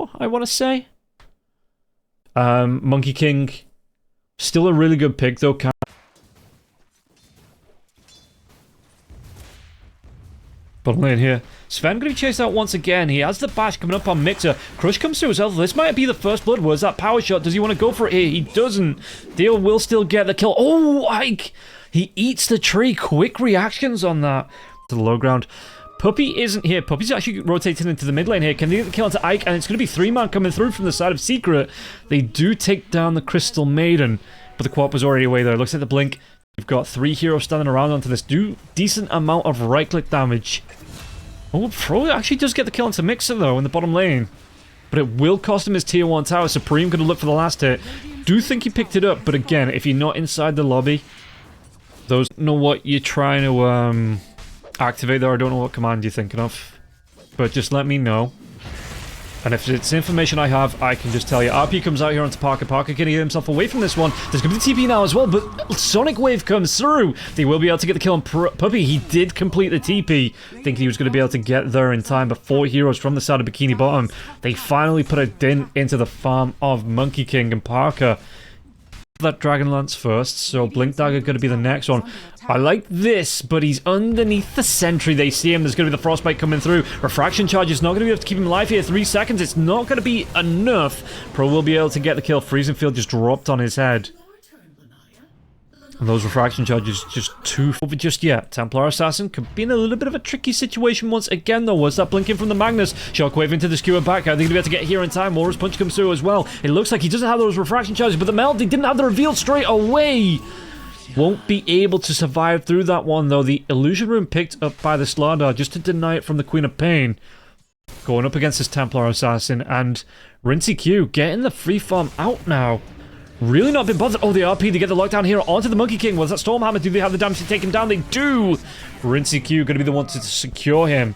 4, I want to say. Monkey King, still a really good pick though. Bottom lane here. Sven going to be chased out once again. He has the bash coming up on Mixer. Crush comes through as well. This might be the first blood. Where's that power shot? Does he want to go for it here? He doesn't. Dio will still get the kill. Oh, Ike! He eats the tree. Quick reactions on that. To the low ground. Puppy isn't here. Puppy's actually rotating into the mid lane here. Can they get the kill onto Ike? And it's going to be 3-man coming through from the side of Secret. They do take down the Crystal Maiden. But the Quap was already away there. Looks like the blink. We've got 3 heroes standing around onto this. Do decent amount of right-click damage. Oh, Pro actually does get the kill onto Mixer though in the bottom lane. But it will cost him his tier 1 tower. Supreme going to look for the last hit. Do think he picked it up, but again, if you're not inside the lobby, those know what you're trying to activate there. I don't know what command you're thinking of. But just let me know. And if it's information I have, I can just tell you. RP comes out here onto Parker. Parker can get himself away from this one. There's going to be TP now as well, but Sonic Wave comes through. They will be able to get the kill on Puppy. He did complete the TP, thinking he was going to be able to get there in time, but 4 heroes from the side of Bikini Bottom. They finally put a dent into the farm of Monkey King and Parker. That Dragon Lance first, so Blink Dagger going to be the next one. I like this, but he's underneath the sentry. They see him. There's going to be the Frostbite coming through. Refraction Charge is not going to be able to keep him alive here. 3 seconds. It's not going to be enough. Pro will be able to get the kill. Freezing Field just dropped on his head. And those Refraction Charges just too over just yet. Templar Assassin could be in a little bit of a tricky situation once again though. Was that blinking from the Magnus? Shockwave into the skewer back. Are they going to be able to get here in time? Walrus Punch comes through as well. It looks like he doesn't have those Refraction Charges, but the Melody didn't have the reveal straight away. Won't be able to survive through that one though. The Illusion Room picked up by the Slardar just to deny it from the Queen of Pain. Going up against this Templar Assassin, and Rinsey Q getting the free farm out now. Really not been bothered. Oh, the RP to get the lockdown here onto the Monkey King. Was that Stormhammer? Do they have the damage to take him down? They do! Rinsey Q going to be the one to secure him.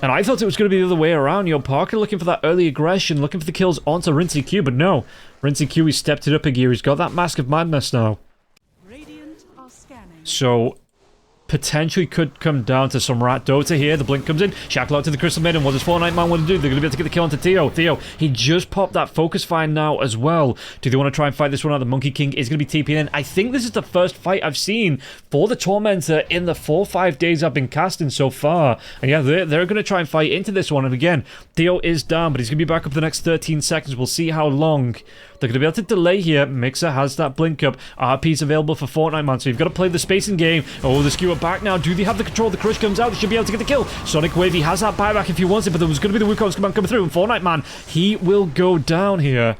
And I thought it was going to be the other way around. You know, Parker looking for that early aggression, looking for the kills onto Rinsey Q, but no. Rinsey Q, he stepped it up a gear. He's got that Mask of Madness now. So, potentially could come down to some rat Dota here. The blink comes in. Shackle out to the Crystal Maiden. What does Fortnite Man want to do? They're going to be able to get the kill onto Theo. Theo, he just popped that Focus Fire now as well. Do they want to try and fight this one out? The Monkey King is going to be TPing in. I think this is the first fight I've seen for the Tormentor in the 4 or 5 days I've been casting so far. And yeah, they're going to try and fight into this one. And again, Theo is down, but he's going to be back up the next 13 seconds. We'll see how long they're going to be able to delay here. Mixer has that blink up. RP's available for Fortnite Man, so you've got to play the spacing game. Oh, the skewer back now. Do they have the control? The Crush comes out. They should be able to get the kill. Sonic Wave, he has that buyback if he wants it, but there was going to be the Wukong's command coming through, and Fortnite Man, he will go down here.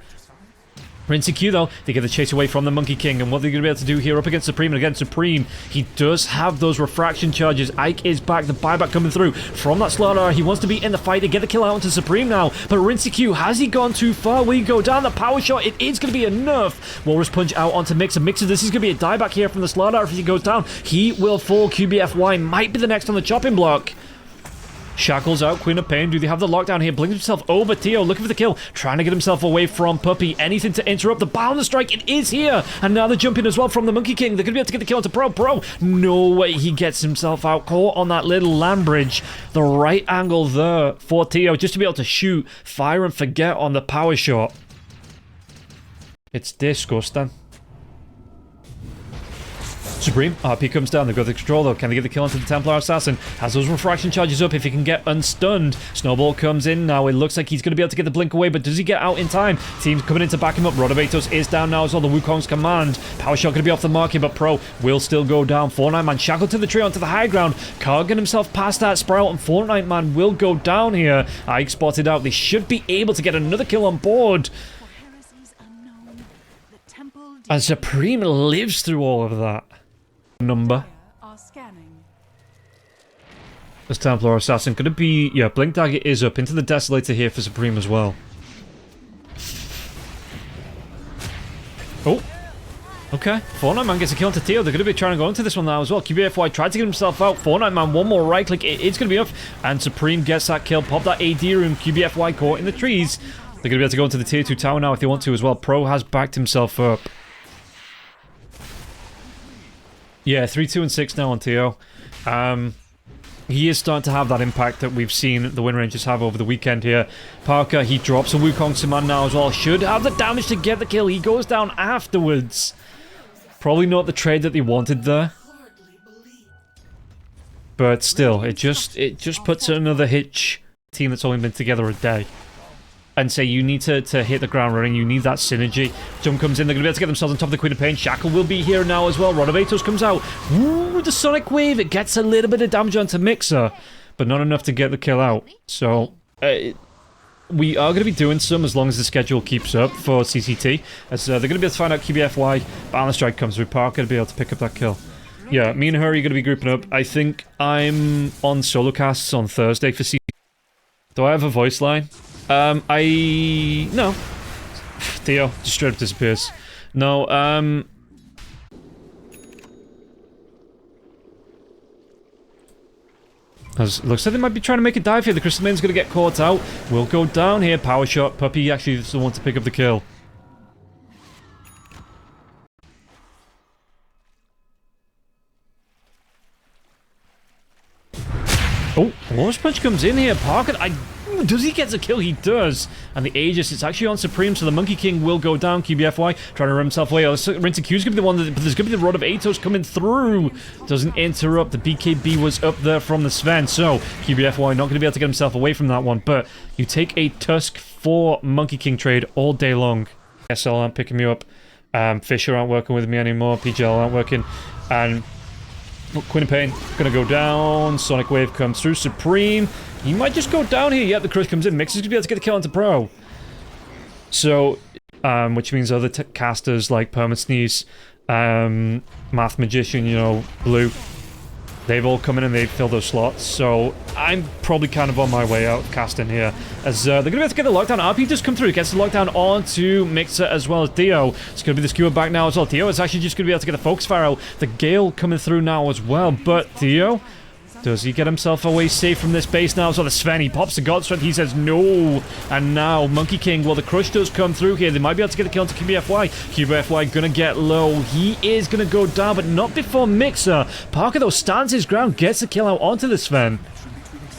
Rinsey Q though, they get the chase away from the Monkey King, and what they're going to be able to do here up against Supreme, and again Supreme, he does have those refraction charges. Ike is back, the buyback coming through from that Slardar. He wants to be in the fight to get the kill out onto Supreme now, but Rinsey Q, has he gone too far? Will he go down? The power shot, it is going to be enough. Walrus Punch out onto Mixer. Mixer, this is going to be a dieback here from the Slardar. If he goes down, he will fall. QBFY might be the next on the chopping block. Shackles out, Queen of Pain. Do they have the lockdown here? Blinks himself over. Theo looking for the kill, trying to get himself away from Puppy. Anything to interrupt the bound strike. It is here, and now they're jumping as well from the Monkey King. They're gonna be able to get the kill onto Pro. Pro, no way, he gets himself out, caught on that little land bridge. The right angle there for Theo, just to be able to shoot, fire and forget on the power shot. It's disgusting. Supreme, RP comes down, they've got the control though. Can they get the kill onto the Templar Assassin? Has those refraction charges up if he can get unstunned. Snowball comes in now, it looks like he's going to be able to get the blink away, but does he get out in time? Team's coming in to back him up. Rodobatos is down now as well, the Wukong's command. Power shot going to be off the market, but Pro will still go down. Fortnite Man shackled to the tree onto the high ground. Cargan himself past that Sprout, and Fortnite Man will go down here. Ike spotted out. They should be able to get another kill on board. And Supreme lives through all of that. Number. This Templar Assassin could it be? Yeah, Blink Dagger is up into the Desolator here for Supreme as well. Oh, okay. Fortnite Man gets a kill onto Theo. They're going to be trying to go into this one now as well. QBFY tried to get himself out. Fortnite Man, one more right click. It's going to be up, and Supreme gets that kill. Pop that AD room. QBFY caught in the trees. They're going to be able to go into the tier 2 tower now if they want to as well. Pro has backed himself up. Yeah, 3, 2, and 6 now on Theo. He is starting to have that impact that we've seen the Wind Rangers have over the weekend here. Parker, he drops a Wukong Command now as well. Should have the damage to get the kill. He goes down afterwards. Probably not the trade that they wanted there. But still, it just puts another hitch. Team that's only been together a day. And say you need to hit the ground running, you need that synergy. Jump comes in, they're going to be able to get themselves on top of the Queen of Pain. Shackle will be here now as well. Rodovatos comes out. Ooh, the Sonic Wave, it gets a little bit of damage onto Mixer, but not enough to get the kill out. So, we are going to be doing some as long as the schedule keeps up for CCT. As they're going to be able to find out QBFY. Balance Strike comes through, Parker to be able to pick up that kill. Yeah, me and her are going to be grouping up. I think I'm on solo casts on Thursday for CCT. Do I have a voice line? No. Theo just straight up disappears. No, looks like they might be trying to make a dive here. The Crystal Main's gonna get caught out. Will go down here. Power shot. Puppy actually is the one to pick up the kill. Oh, Walrus Punch comes in here. Parker, does he get the kill? He does. And the Aegis, it's actually on Supreme, so the Monkey King will go down. QBFY trying to run himself away. Rinse Q's gonna be the one that, but there's gonna be the Rod of Atos coming through. Doesn't interrupt. The BKB was up there from the Sven, so QBFY not gonna be able to get himself away from that one. But you take a Tusk for Monkey King trade all day long. SL aren't picking me up. Fisher aren't working with me anymore. PGL aren't working. And Queen of Pain gonna go down. Sonic Wave comes through. Supreme, he might just go down here. Yep, the Crush comes in. Mixer's gonna be able to get the kill onto Pro. So, which means other casters like Permasneeze, Math Magician, you know, Blue, they've all come in and they've filled those slots. So I'm probably kind of on my way out casting here. As they're gonna be able to get the lockdown. RP just come through, gets the lockdown onto Mixer as well as Theo. It's gonna be the skewer back now as well. Theo is actually just gonna be able to get the focus fire out. The Gale coming through now as well. But Theo, does he get himself away safe from this base now? So the Sven, he pops the God Strength, he says no. And now Monkey King, well, the Crush does come through here. They might be able to get the kill onto QBFY. QBFY gonna get low. He is gonna go down, but not before Mixer. Parker, though, stands his ground, gets the kill out onto the Sven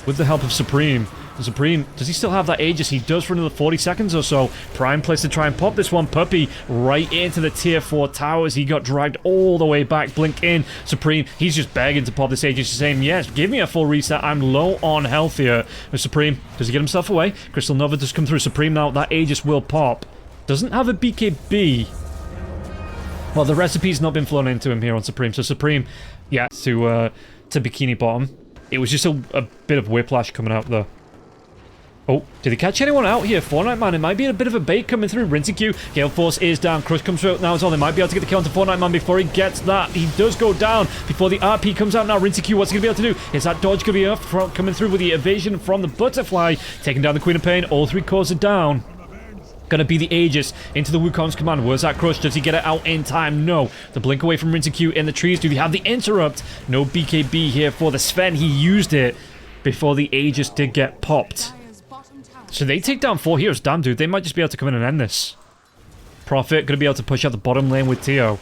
with the help of Supreme. Supreme, does he still have that Aegis? He does for another 40 seconds or so. Prime place to try and pop this one. Puppy right into the tier 4 towers. He got dragged all the way back. Blink in. Supreme, he's just begging to pop this Aegis. He's saying, yes, give me a full reset. I'm low on health here. Supreme, does he get himself away? Crystal Nova does come through. Supreme now, that Aegis will pop. Doesn't have a BKB. Well, the recipe's not been flown into him here on Supreme. So Supreme, yeah, to Bikini Bottom. It was just a bit of whiplash coming out there. Oh, did he catch anyone out here? Fortnite Man, it might be a bit of a bait coming through. Rinsing Q, Gale Force is down. Crush comes through now as well. They might be able to get the kill onto Fortnite Man before he gets that. He does go down before the RP comes out now. Rinsing Q, what's he going to be able to do? Is that dodge going to be enough coming through with the evasion from the Butterfly? Taking down the Queen of Pain. All 3 cores are down. Gonna be the Aegis into the Wukong's command. Where's that Crush? Does he get it out in time? No. The blink away from Rinsing Q in the trees. Do they have the interrupt? No BKB here for the Sven. He used it before the Aegis did get popped. So they take down 4 heroes. Damn, dude, they might just be able to come in and end this. Prophet gonna be able to push out the bottom lane with Theo.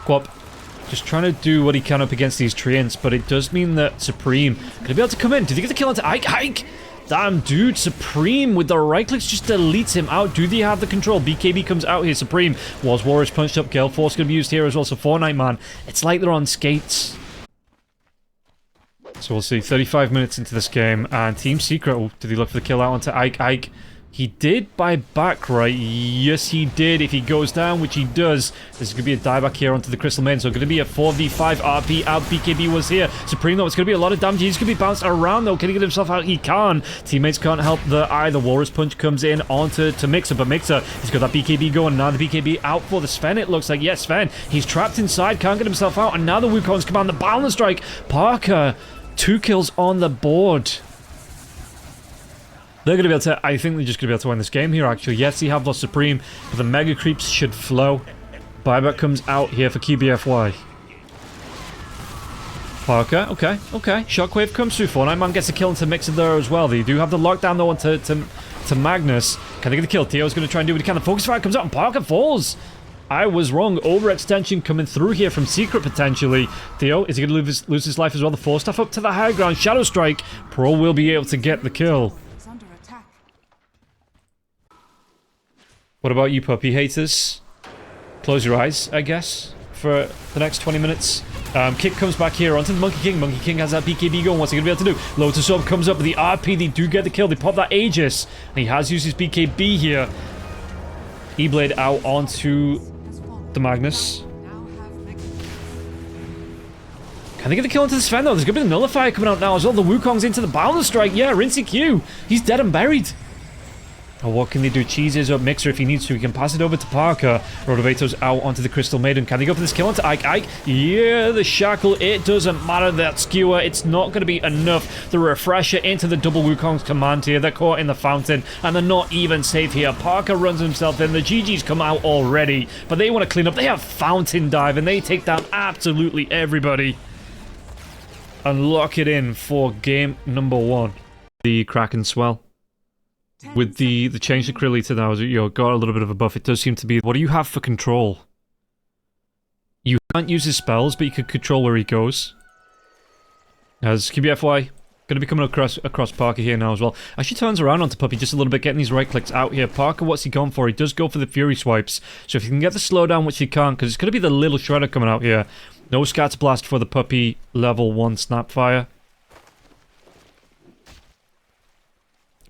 Quap just trying to do what he can up against these treants, but it does mean that Supreme gonna be able to come in. Did he get the kill onto Ike? Ike! Damn, dude, Supreme with the right clicks just deletes him out. Do they have the control? BKB comes out here. Supreme was Warriors punched up. Gale Force gonna be used here as well. So Fortnite Man, it's like they're on skates. So we'll see, 35 minutes into this game, and Team Secret, oh, did he look for the kill out onto Ike? Ike, he did buy back, right? Yes, he did. If he goes down, which he does, there's going to be a dieback here onto the Crystal Main, so going to be a 4v5 RP out. BKB was here. Supreme, though, it's going to be a lot of damage. He's going to be bounced around, though. Can he get himself out? He can. Teammates can't help the eye. The Walrus Punch comes in onto Mixer, but Mixer, he's got that BKB going. Now the BKB out for the Sven, it looks like. Yes, Sven, he's trapped inside, can't get himself out, and now the Wukong's command, the Balance Strike. Parker, 2 kills on the board. They're going to be able to... I think they're just going to be able to win this game here, actually. Yes, they have lost Supreme, but the Mega Creeps should flow. Buyback comes out here for QBFY. Parker, okay. Shockwave comes through. Fortnite Man gets a kill into Mixer there as well. They do have the lockdown, though, onto Magnus. Can they get the kill? Theo's going to try and do what he can. The Focus Fire comes out, and Parker falls. I was wrong. Overextension coming through here from Secret, potentially. Theo, is he going to lose his life as well? The 4-staff up to the high ground. Shadow Strike. Pro will be able to get the kill. What about you, puppy haters? Close your eyes, I guess, for the next 20 minutes. Kick comes back here onto the Monkey King. Monkey King has that BKB going. What's he going to be able to do? Lotus Orb comes up with the RP. They do get the kill. They pop that Aegis. And he has used his BKB here. E-Blade out onto the Magnus. Can they get the kill into the Sven though? There's going to be the Nullifier coming out now as well. The Wukong's into the Boundless Strike. Yeah, Rinsey Q. He's dead and buried. Oh, what can they do? Cheeses up Mixer if he needs to. He can pass it over to Parker. Rodovato's out onto the Crystal Maiden. Can they go for this kill onto Ike? Ike? Yeah, the Shackle. It doesn't matter. That Skewer. It's not going to be enough. The Refresher into the double Wukong's command here. They're caught in the fountain, and they're not even safe here. Parker runs himself in. The GG's come out already, but they want to clean up. They have Fountain Dive, and they take down absolutely everybody. And lock it in for game number 1. The Kraken Swell. With the change to Krillita now, got a little bit of a buff. It does seem to be... What do you have for control? You can't use his spells, but you can control where he goes. As QBFY, going to be coming across Parker here now as well. As she turns around onto Puppy just a little bit, getting these right clicks out here. Parker, what's he gone for? He does go for the Fury Swipes. So if you can get the slowdown, which he can't, because it's going to be the Little Shredder coming out here. No Scatter Blast for the Puppy level 1 Snapfire.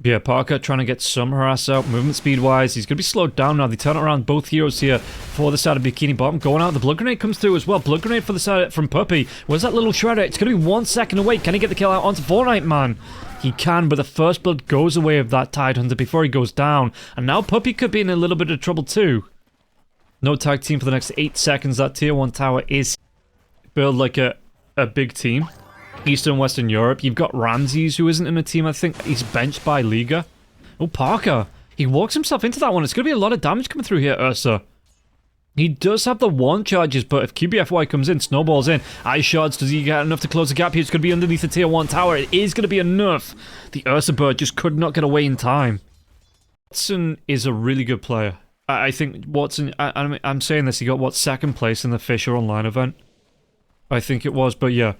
Yeah, Parker trying to get some harass out, movement speed-wise. He's going to be slowed down now. They turn around both heroes here for the side of Bikini Bottom. Going out, the Blood Grenade comes through as well. Blood Grenade for the side from Puppy. Where's that Little Shredder? It's going to be 1 second away. Can he get the kill out onto Fortnite Man? He can, but the first blood goes away of that Tide Hunter before he goes down. And now Puppy could be in a little bit of trouble too. No tag team for the next 8 seconds. That tier 1 tower is built like a big team. Eastern Western Europe. You've got Ramses, who isn't in a team. I think he's benched by Liga. Oh, Parker. He walks himself into that one. It's going to be a lot of damage coming through here, Ursa. He does have the 1 charges, but if QBFY comes in, snowballs in. Ice Shards, does he get enough to close the gap here? It's going to be underneath the tier 1 tower. It is going to be enough. The Ursa bird just could not get away in time. Watson is a really good player. I think Watson... I'm saying this. He got, what, 2nd place in the Fisher Online event? I think it was, but yeah.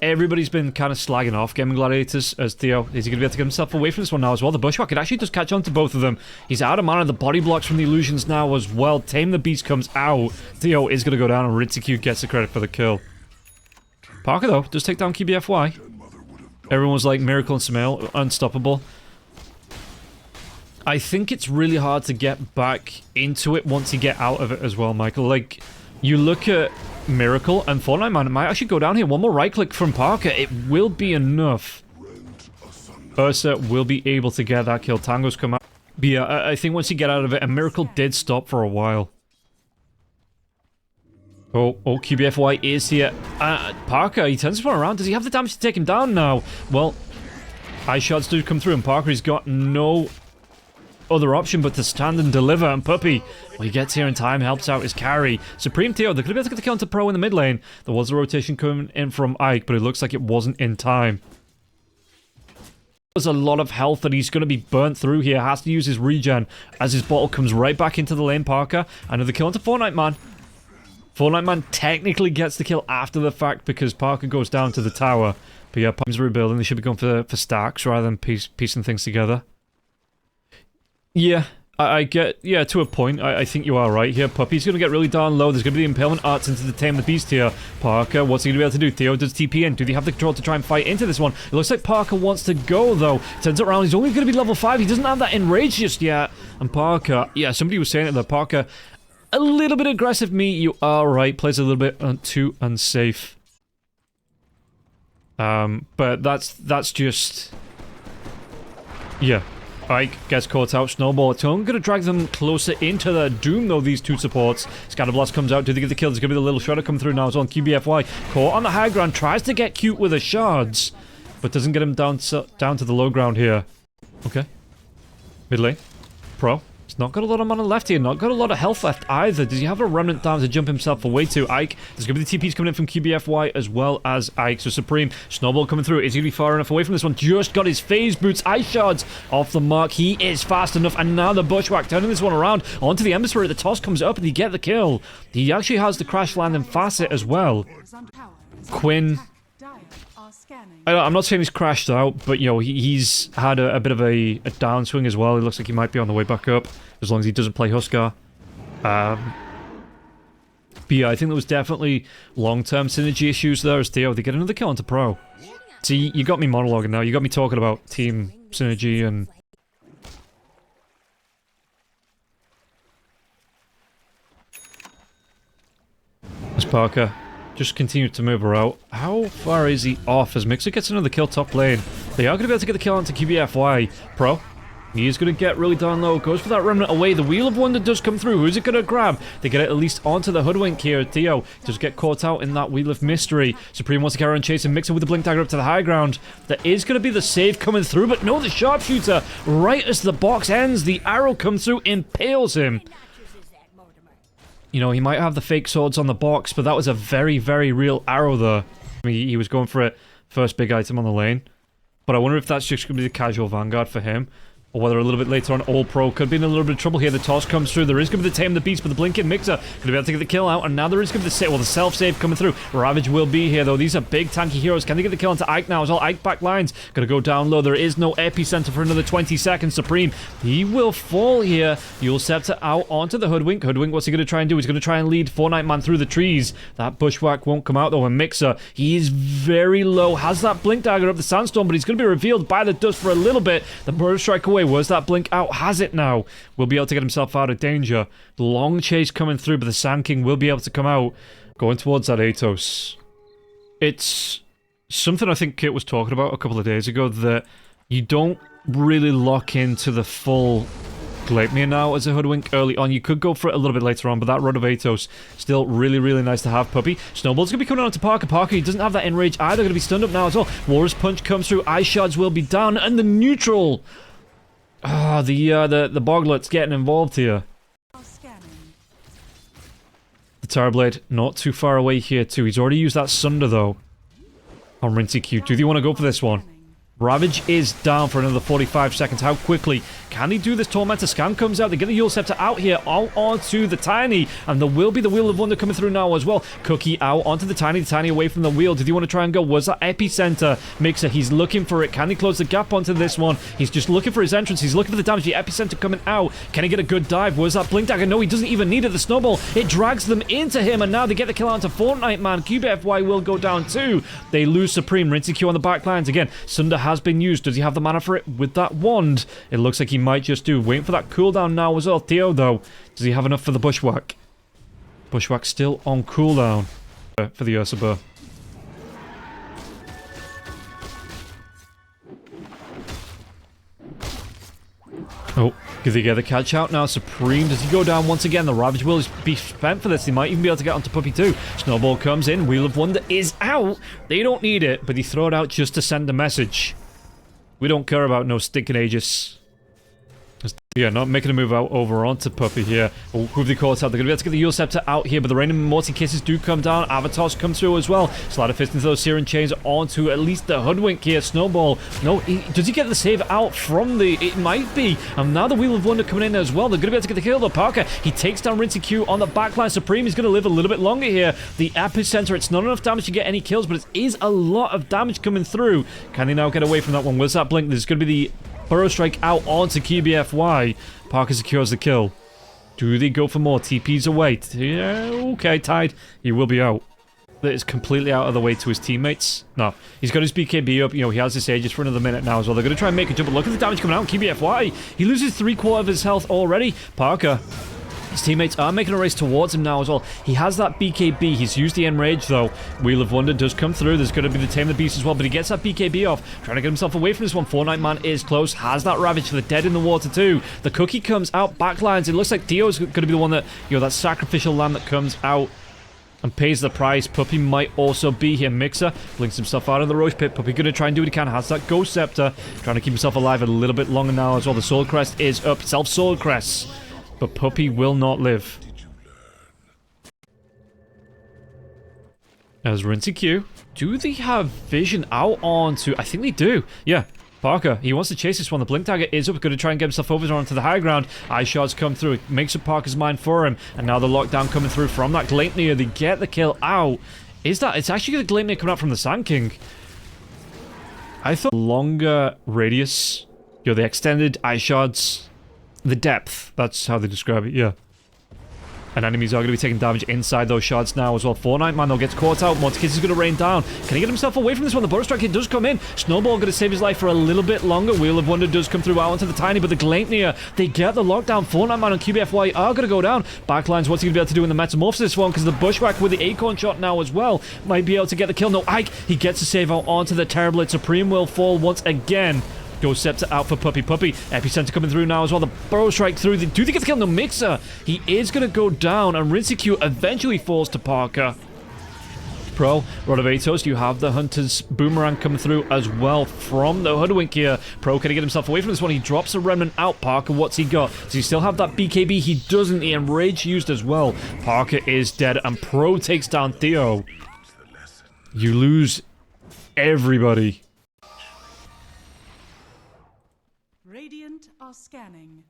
Everybody's been kind of slagging off Gaming Gladiators as Theo. Is he going to be able to get himself away from this one now as well? The Bushwhack, it actually does catch on to both of them. He's out of mana. The body blocks from the illusions now as well. Tame the Beast comes out. Theo is going to go down, and Ritsuku gets the credit for the kill. Parker, though, does take down QBFY. Everyone's like Miracle and Samael, unstoppable. I think it's really hard to get back into it once you get out of it as well, Michael. Like, you look at Miracle and Fortnite Man, it might actually go down here. 1 more right click from Parker. It will be enough. Ursa will be able to get that kill. Tango's come out. But yeah, I think once you get out of it, and Miracle did stop for a while. Oh, QBFY is here. Parker, he turns his phone around. Does he have the damage to take him down now? Well, Ice Shards do come through, and Parker, he's got no other option but to stand and deliver, and Puppy, well, he gets here in time, helps out his carry. Supreme Theo, they're going to be able to get the kill into Pro in the mid lane. There was a rotation coming in from Ike, but it looks like it wasn't in time. There's a lot of health that he's going to be burnt through here. Has to use his regen as his bottle comes right back into the lane. Parker, another kill into Fortnite Man. Fortnite Man technically gets the kill after the fact because Parker goes down to the tower. But yeah, Parker's rebuilding. They should be going for stacks rather than piecing things together. Yeah, I get, yeah, to a point. I think you are right here. Puppy's going to get really darn low. There's going to be the Impalement Arts into the Tame the Beast here. Parker, what's he going to be able to do? Theo does TP in. Do they have the control to try and fight into this one? It looks like Parker wants to go, though. Turns it around. He's only going to be level 5. He doesn't have that Enrage just yet. And Parker, yeah, somebody was saying it there. Parker, a little bit aggressive. You are right. Plays a little bit too unsafe. But that's just... Yeah. Ike gets caught out. Snowball. It's only going to drag them closer into the doom, though, these 2 supports. Scatterblast comes out. Do they get the kill? There's going to be the Little Shredder come through now as well. QBFY caught on the high ground. Tries to get cute with the shards, but doesn't get him down to the low ground here. Okay. Mid lane. Pro. He's not got a lot of mana left here, not got a lot of health left either. Does he have a remnant down to jump himself away to? Ike, there's going to be the TPs coming in from QBFY as well as Ike. So Supreme, Snowball coming through. Is he going to be far enough away from this one? Just got his phase boots, ice shards off the mark. He is fast enough, and now the Bushwhack turning this one around onto the Ember Spirit. The toss comes up and he get the kill. He actually has the crash landing facet as well. Quinn, I'm not saying he's crashed out, but you know, he's had a bit of a downswing as well. It looks like he might be on the way back up, as long as he doesn't play Huskar. But yeah, I think there was definitely long-term synergy issues there as Theo. They get another kill onto Pro. See, you got me monologuing now. You got me talking about team synergy and... As Parker just continued to move her out. How far is he off as Mixer gets another kill top lane? They are going to be able to get the kill onto QBFY. Pro, he is going to get really down low. Goes for that remnant away. The Wheel of Wonder does come through. Who's it going to grab? They get it at least onto the Hoodwink here. Theo does get caught out in that Wheel of Mystery. Supreme wants to carry on chasing. Mixer with the Blink Dagger up to the high ground. There is going to be the save coming through, but no, the Sharpshooter, right as the box ends, the arrow comes through, impales him. You know, he might have the fake swords on the box, but that was a very, very real arrow there. I mean, he was going for it first big item on the lane. But I wonder if that's just going to be the casual vanguard for him. Or whether a little bit later on, All Pro could be in a little bit of trouble here. The toss comes through. There is going to be the Tame the Beast, but the Blinking Mixer going to be able to get the kill out. And now there is going to be the self-save coming through. Ravage will be here, though. These are big, tanky heroes. Can they get the kill onto Ike now as well? Ike back lines. Going to go down low. There is no epicenter for another 20 seconds. Supreme, he will fall here. Yule Scepter out onto the Hoodwink. Hoodwink, what's he going to try and do? He's going to try and lead Fortnite Man through the trees. That Bushwhack won't come out, though. And Mixer, he is very low. Has that Blink Dagger up the Sandstorm, but he's going to be revealed by the dust for a little bit. The Murder Strike away. Where's that Blink out? Has it now. Will be able to get himself out of danger. The long chase coming through, but the Sand King will be able to come out. Going towards that Atos. It's something I think Kit was talking about a couple of days ago, that you don't really lock into the full Gleipnir now as a Hoodwink early on. You could go for it a little bit later on, but that run of Atos, still really, really nice to have, Puppy. Snowball's going to be coming on to Parker. Parker, he doesn't have that enrage either. Going to be stunned up now as well. Warrior's Punch comes through. Ice Shards will be down, and the neutral... Ah, the Boglet's getting involved here. The Terrorblade not too far away here too. He's already used that Sunder though on Rinsey Q. Do they want to go for this one? Ravage is down for another 45 seconds. How quickly can he do this? Tormentor Scan comes out. They get the Yule Scepter out here onto the Tiny. And there will be the Wheel of Wonder coming through now as well. Cookie out onto the Tiny away from the wheel. Did he want to try and go? Was that Epicenter? Mixer, he's looking for it. Can he close the gap onto this one? He's just looking for his entrance. He's looking for the damage. The Epicenter coming out. Can he get a good dive? Was that Blink Dagger? No, he doesn't even need it. The Snowball, it drags them into him. And now they get the kill onto Fortnite Man. QBFY will go down too. They lose Supreme. Rinsey Q on the back lines again. Sunder has been used. Does he have the mana for it with that wand? It looks like he might just do. Waiting for that cooldown now as well. Theo, though, does he have enough for the Bushwhack? Bushwhack still on cooldown for the Ursula. Oh, do they get the catch out now? Supreme, does he go down once again? The Ravage will be spent for this. They might even be able to get onto Puppy too. Snowball comes in. Wheel of Wonder is out. They don't need it, but they throw it out just to send a message. We don't care about no stinking Aegis. Yeah, not making a move out over onto Puppy here. Oh, who have they caught out? They're going to be able to get the Yule Scepter out here, but the Rain and Morty Kisses do come down. Avatars come through as well. Slider Fist into those Searing Chains onto at least the Hoodwink here. Snowball. No, does he get the save out from the... It might be. And now the Wheel of Wonder coming in as well. They're going to be able to get the kill though. Parker, he takes down Rinsey Q on the backline. Supreme is going to live a little bit longer here. The Epicenter, it's not enough damage to get any kills, but it is a lot of damage coming through. Can they now get away from that one? Where's that Blink? There's going to be the Burrow Strike out onto QBFY. Parker secures the kill. Do they go for more? TP's away. Yeah, okay, Tide. He will be out. That is completely out of the way to his teammates. No, he's got his BKB up. You know, he has this Aegis for another minute now as well. They're going to try and make a jump. But look at the damage coming out. QBFY. He loses 3/4 of his health already. Parker. His teammates are making a race towards him now as well. He has that BKB. He's used the Enrage though. Wheel of Wonder does come through. There's going to be the Tame the Beast as well, but he gets that BKB off. Trying to get himself away from this one. Fortnite Man is close. Has that Ravage for the dead in the water too. The Cookie comes out backlines. It looks like Theo's going to be the one that, you know, that sacrificial lamb that comes out and pays the price. Puppey might also be here. Mixer blinks himself out of the Roach Pit. Puppey gonna try and do what he can. Has that Ghost Scepter. Trying to keep himself alive a little bit longer now as well. The Soul Crest is up. Self-Soul Crest. But Puppey will not live. As Rinse Q. Do they have vision out onto... I think they do. Yeah. Parker, he wants to chase this one. The Blink Dagger is up. Going to try and get himself over onto the high ground. Ice Shards come through. It makes up Parker's mind for him. And now the lockdown coming through from that Gleipnir. They get the kill out. Is that... It's actually the Gleipnir coming out from the Sand King. I thought longer radius. You know, the extended Ice Shards. The depth. That's how they describe it, yeah. And enemies are going to be taking damage inside those shards now as well. Fortnite Man, though, gets caught out. Montikis is going to rain down. Can he get himself away from this one? The Burrow Strike hit does come in. Snowball going to save his life for a little bit longer. Wheel of Wonder does come through out onto the Tiny, but the Gleipnir, they get the lockdown. Fortnite Man and QBFY are going to go down. Backlines, what's he going to be able to do in the Metamorphosis one? Because the Bushwhack with the Acorn Shot now as well might be able to get the kill. No, Ike, he gets a save out onto the Terrible. Supreme will fall once again. Ghost Scepter out for Puppey. Puppey, Epicenter coming through now as well. The Burrow Strike through. Do they get the kill? No, Mixer. He is going to go down, and Rinse Q eventually falls to Parker. Pro, Rod of Atos, you have the Hunter's Boomerang coming through as well from the Hoodwink here. Pro, can he get himself away from this one? He drops a Remnant out. Parker, what's he got? Does he still have that BKB? He doesn't. He Enrage used as well. Parker is dead, and Pro takes down Theo. You lose everybody. Are scanning.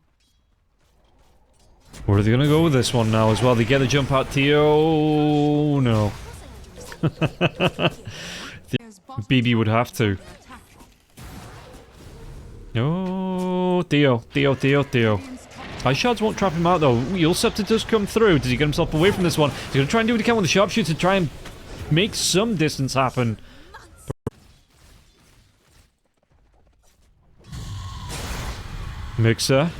Where are they gonna go with this one now as well? They get a jump out. Theo, no. BB would have to. No, Theo. Ice Shards won't trap him out though. Yule Scepter does come through. Does he get himself away from this one? He's gonna try and do what he can with the Sharpshooter to try and make some distance happen. Mixer.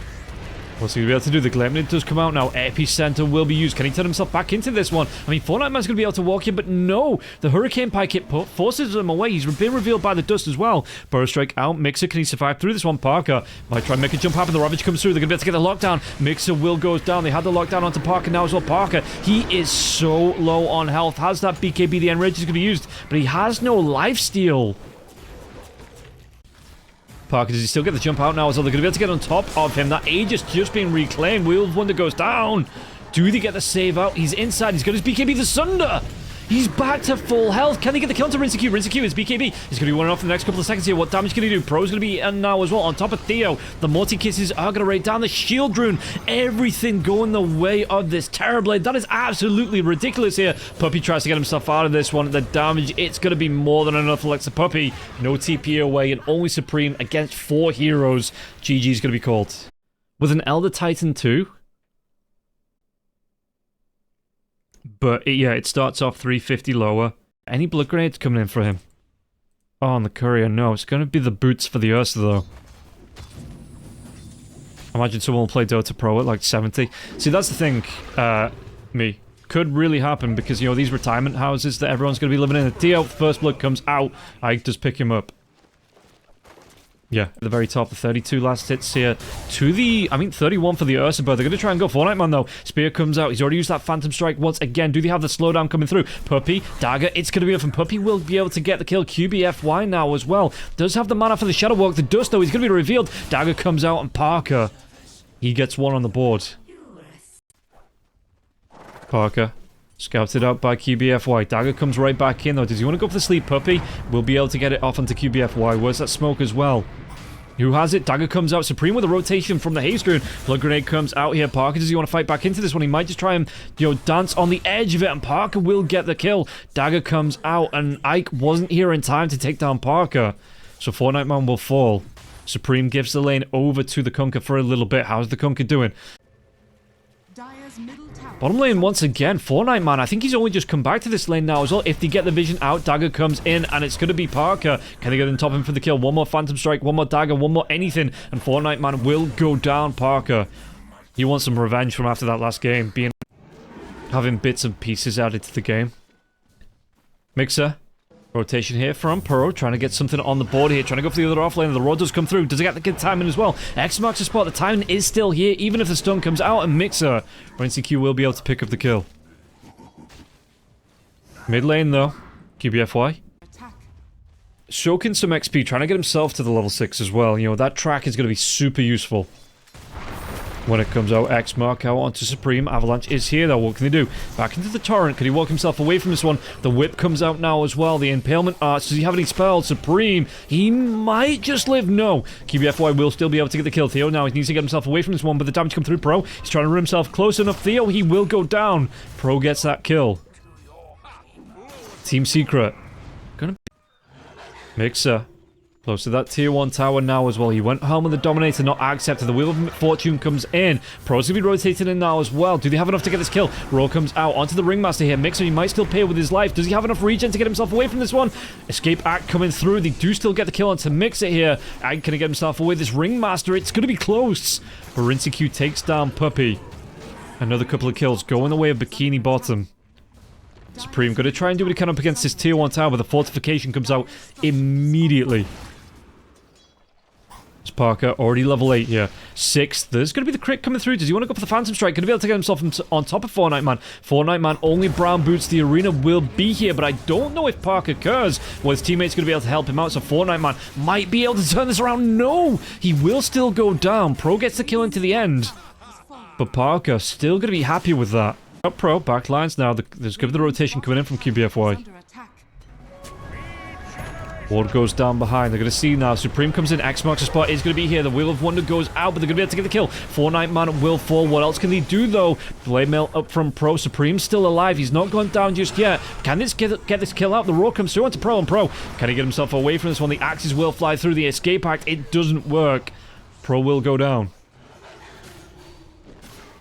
What's he going to be able to do? The Gleipnir does come out now. Epicenter will be used. Can he turn himself back into this one? I mean, Fortnite Man's going to be able to walk in, but no. The Hurricane Pike hit forces him away. He's been revealed by the dust as well. Burrow Strike out. Mixer, can he survive through this one? Parker might try and make a jump happen. The Ravage comes through. They're going to be able to get the lockdown. Mixer will go down. They had the lockdown onto Parker now as well. Parker, he is so low on health. Has that BKB. The Enrage is going to be used, but he has no lifesteal. Parker, does he still get the jump out now? So they're going to be able to get on top of him. That Age is just being reclaimed. Wheel of Wonder goes down. Do they get the save out? He's inside. He's got his BKB. The Sunder. He's back to full health. Can they get the kill to Rinse Q? Rinse Q is BKB. He's going to be running off in the next couple of seconds here. What damage can he do? Pro's going to be in now as well. On top of Theo. The Morty Kisses are going to raid down the Shield Rune. Everything going the way of this Terrorblade. That is absolutely ridiculous here. Puppey tries to get himself out of this one. The damage, it's going to be more than enough for Alexa Puppey. No TP away and only Supreme against 4 heroes. GG is going to be called. With an Elder Titan too. But, yeah, it starts off 350 lower. Any blood grenades coming in for him? Oh, on the courier, no. It's going to be the boots for the Ursa, though. Imagine someone will play Dota Pro at, like, 70. See, that's the thing, me. Could really happen, because, you know, these retirement houses that everyone's going to be living in. The Theo, first blood comes out. I just pick him up. Yeah, at the very top, the 32 last hits here to the, 31 for the Ursa, but they're going to try and go Fortnite Man, though. Spear comes out. He's already used that Phantom Strike once again. Do they have the slowdown coming through? Puppey, Dagger, it's going to be up, and Puppey will be able to get the kill. QBFY now as well. Does have the mana for the Shadow Walk. The Dust, though, he's going to be revealed. Dagger comes out, and Parker, he gets one on the board. Parker. Scouted out by QBFY. Dagger comes right back in, though. Does he want to go for the sleep? Puppey will be able to get it off onto QBFY. Where's that smoke as well? Who has it? Dagger comes out. Supreme with a rotation from the Haste Rune. Blood Grenade comes out here. Parker, does he want to fight back into this one? He might just try and, you know, dance on the edge of it, and Parker will get the kill. Dagger comes out, and Ike wasn't here in time to take down Parker. So Fortnite Man will fall. Supreme gives the lane over to the Kunkka for a little bit. How's the Kunkka doing? Bottom lane once again, Fortnite Man. I think he's only just come back to this lane now as well. If they get the vision out, Dagger comes in, and it's going to be Parker. Can they get on top of him for the kill? One more Phantom Strike, one more Dagger, one more anything, and Fortnite Man will go down Parker. He wants some revenge from after that last game, having bits and pieces added to the game. Mixer. Rotation here from Puro, trying to get something on the board here, trying to go for the other offlane. The Rod does come through. Does he get the good timing as well? X marks the spot. The timing is still here, even if the stun comes out, and Mixer, Rinse Q will be able to pick up the kill. Mid lane, though. QBFY. Soaking some XP, trying to get himself to the level 6 as well. You know, that track is going to be super useful when it comes out. X mark out onto Supreme. Avalanche is here, though. What can they do? Back into the torrent. Can he walk himself away from this one? The whip comes out now as well. The impalement arts. Does he have any spells? Supreme. He might just live. No. QBFY will still be able to get the kill. Theo now he needs to get himself away from this one, but the damage come through Pro. He's trying to run himself close enough. Theo, he will go down. Pro gets that kill. Team Secret. Gonna Mixer. Close to that tier 1 tower now as well. He went home with the Dominator, not accepted. The Wheel of Fortune comes in. Pro's gonna be rotated in now as well. Do they have enough to get this kill? Raw comes out onto the Ringmaster here. Mixer, he might still pay with his life. Does he have enough regen to get himself away from this one? Escape Act coming through. They do still get the kill onto Mixer here. And can he get himself away? This Ringmaster, it's gonna be close. Barinci Q takes down Puppy. Another couple of kills going the way of Bikini Bottom. Supreme gonna try and do what he can up against this tier 1 tower, but the fortification comes out immediately. It's Parker, already level 8 here. 6th, there's gonna be the crit coming through. Does he want to go for the Phantom Strike? Gonna be able to get himself on top of Fortnite Man. Fortnite Man, only brown boots. The arena will be here, but I don't know if Parker cares. Well, his teammate's gonna be able to help him out, so Fortnite Man might be able to turn this around. No! He will still go down. Pro gets the kill into the end. But Parker still gonna be happy with that. Up Pro, backlines now. There's gonna be the rotation coming in from QBFY. Ward goes down behind. They're going to see now. Supreme comes in. X marks the spot. Is going to be here. The Wheel of Wonder goes out, but they're going to be able to get the kill. Fortnite Man will fall. What else can they do, though? Blade Mail up from Pro. Supreme's still alive. He's not gone down just yet. Can this get this kill out? The Roar comes through onto Pro and Pro. Can he get himself away from this one? The axes will fly through. The Escape Act. It doesn't work. Pro will go down.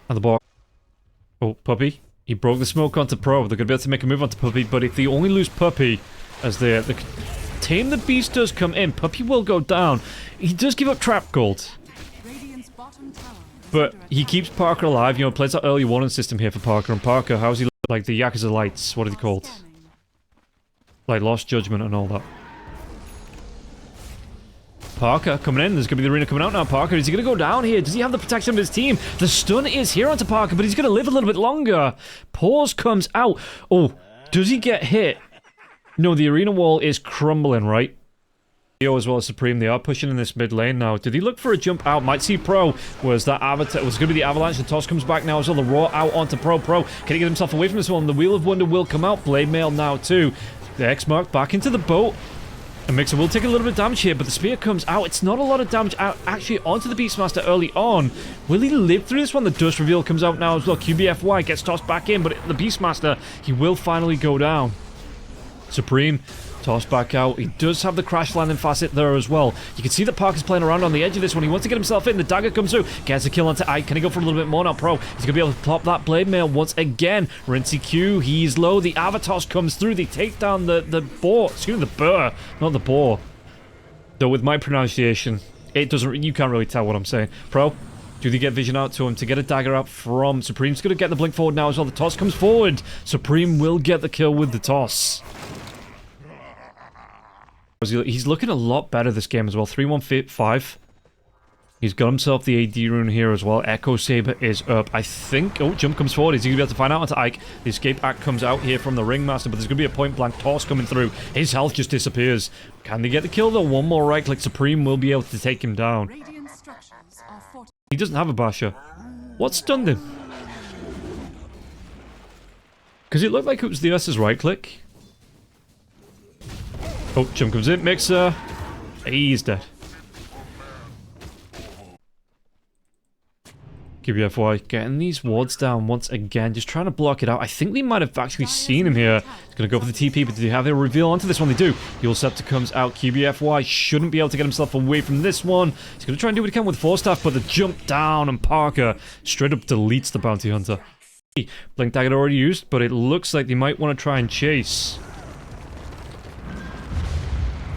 And the bot. Oh, Puppy. He broke the smoke onto Pro. They're going to be able to make a move onto Puppy, but if they only lose Puppy as the Tame the Beast does come in, Puppy will go down. He does give up Trap Gold. But he keeps Parker alive. You know, plays that early warning system here for Parker. And Parker, how's he like the Yakuza Lights? What are they called? Like Lost Judgment and all that. Parker coming in. There's going to be the arena coming out now. Parker, is he going to go down here? Does he have the protection of his team? The stun is here onto Parker, but he's going to live a little bit longer. Pause comes out. Oh, does he get hit? No, the arena wall is crumbling, right? Theo as well as Supreme, they are pushing in this mid lane now. Did he look for a jump out? Might see Pro. Was that Avatar? Was going to be the Avalanche. The toss comes back now as well. The Raw out onto Pro. Pro, can he get himself away from this one? The Wheel of Wonder will come out. Blade Mail now too. The X mark back into the boat. And Mixer will take a little bit of damage here, but the spear comes out. It's not a lot of damage out actually onto the Beastmaster early on. Will he live through this one? The dust reveal comes out now as well. QBFY gets tossed back in, but the Beastmaster, he will finally go down. Supreme, tossed back out. He does have the crash landing facet there as well. You can see that Parker's playing around on the edge of this one. He wants to get himself in. The dagger comes through. Gets a kill onto Ike. Can he go for a little bit more now? Pro, he's going to be able to plop that Blade Mail once again. Rincey Q, he's low. The Avatos comes through. They take down the boar. Excuse me, the burr, not the boar. Though with my pronunciation, it doesn't. You can't really tell what I'm saying. Pro, do they get vision out to him to get a dagger out from Supreme's going to get the blink forward now as well. The toss comes forward. Supreme will get the kill with the toss. He's looking a lot better this game as well. 3-1-5. He's got himself the AD rune here as well. Echo Saber is up. I think... Oh, jump comes forward. Is he going to be able to find out onto Ike? The Escape Act comes out here from the Ringmaster, but there's going to be a point-blank toss coming through. His health just disappears. Can they get the kill though? One more right-click. Supreme will be able to take him down. He doesn't have a basher. What stunned him? Because it looked like it was the S's right-click. Oh, jump comes in. Mixer. He's dead. QBFY getting these wards down once again. Just trying to block it out. I think they might have actually seen him here. He's going to go for the TP, but do they have a reveal onto this one? They do. Heal Scepter comes out. QBFY shouldn't be able to get himself away from this one. He's going to try and do what he can with Force Staff, but the jump down and Parker straight up deletes the Bounty Hunter. Blink Dagger already used, but it looks like they might want to try and chase.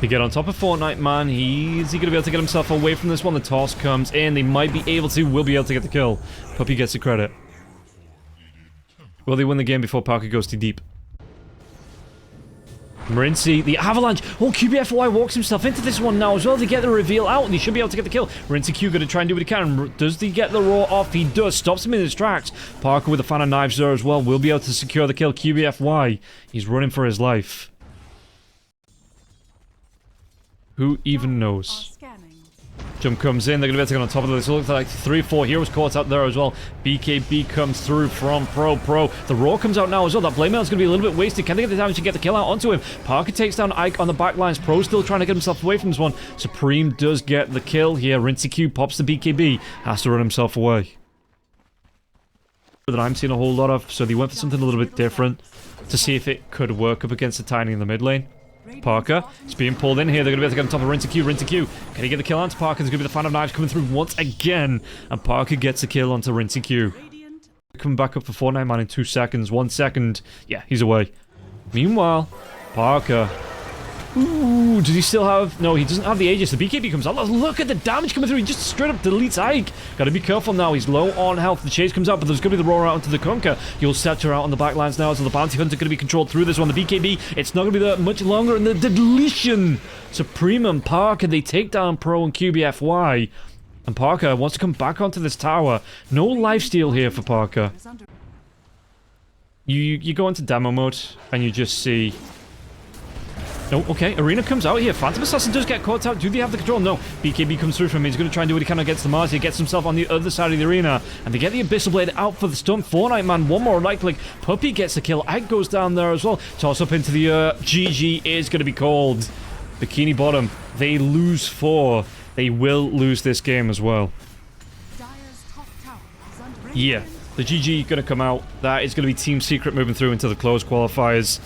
They get on top of Fortnite Man. Is he going to be able to get himself away from this one? The toss comes in. They might be able to. Will be able to get the kill. Puppy gets the credit. Will they win the game before Parker goes too deep? Rinsey, the avalanche. Oh, QBFY walks himself into this one now as well. They get the reveal out, and he should be able to get the kill. Rinsey Q going to try and do what he can. Does he get the roar off? He does. Stops him in his tracks. Parker with a fan of knives there as well. Will be able to secure the kill. QBFY, he's running for his life. Who even knows? Jump comes in, they're going to be able to get on top of this. It looks like 3 or 4 heroes caught out there as well. BKB comes through from Pro. The Roar comes out now as well. That Blade Mail is going to be a little bit wasted. Can they get the damage to get the kill out onto him? Parker takes down Ike on the back lines. Pro still trying to get himself away from this one. Supreme does get the kill here. Rinsey Q pops the BKB. Has to run himself away. That I'm seeing a whole lot of, so they went for something a little bit different to see if it could work up against the Tiny in the mid lane. Parker is being pulled in here. They're going to be able to get on top of Rinsey Q. Rinsey Q. Can he get the kill onto Parker? There's going to be the fan of knives coming through once again. And Parker gets a kill onto Rinsey Q. Coming back up for 4-9 man in 2 seconds. 1 second. Yeah, he's away. Meanwhile, Parker. Ooh, does he still have... No, he doesn't have the Aegis. The BKB comes out. Look at the damage coming through. He just straight up deletes Ike. Gotta be careful now. He's low on health. The chase comes out, but there's gonna be the roar out into the Conquer. You'll set her out on the back lines now, so the Bounty Hunter gonna be controlled through this one. The BKB, it's not gonna be there much longer. And the deletion. Supreme and Parker, they take down Pro and QBFY. And Parker wants to come back onto this tower. No lifesteal here for Parker. You go into demo mode, and you just see... No, okay, Arena comes out here. Phantom Assassin does get caught out. Do they have the control? No. BKB comes through from him. He's going to try and do what he can against the Mars. He gets himself on the other side of the arena. And they get the Abyssal Blade out for the stun. 4-9 man, one more right click. Puppy gets the kill. Ike goes down there as well. Toss up into the GG is going to be called. Bikini Bottom. They lose 4. They will lose this game as well. Yeah, the GG going to come out. That is going to be Team Secret moving through into the close qualifiers.